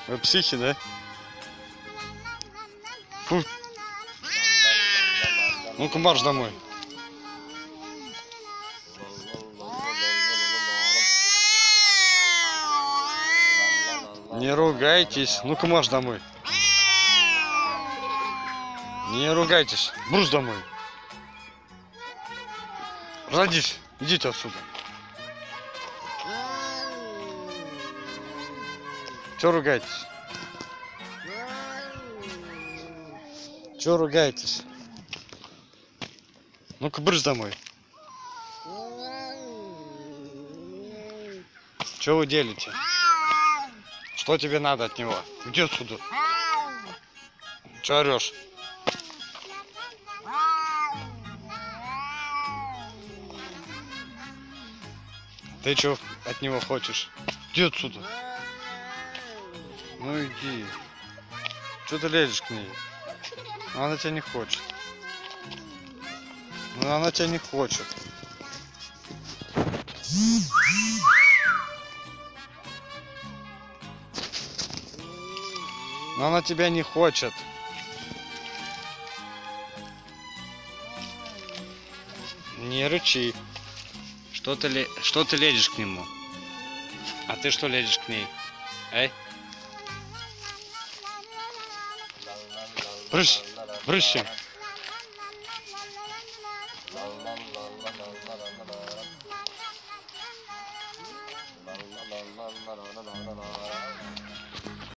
Вы психи, да? Фу. Ну-ка марш домой. Не ругайтесь. Ну-ка марш домой. Не ругайтесь. Брус домой. Разойдись. Идите отсюда. Чё ругаетесь? Чё ругаетесь? Ну-ка, брысь домой. Чё вы делите? Что тебе надо от него? Иди отсюда. Чё орёшь? Ты чё от него хочешь? Иди отсюда. Ну иди. Чё ты лезешь к ней? Она тебя не хочет. Ну она тебя не хочет. Но она тебя не хочет. Не рычи. Что ты лезешь к нему? А ты что лезешь к ней? Эй? Брысь, брысь.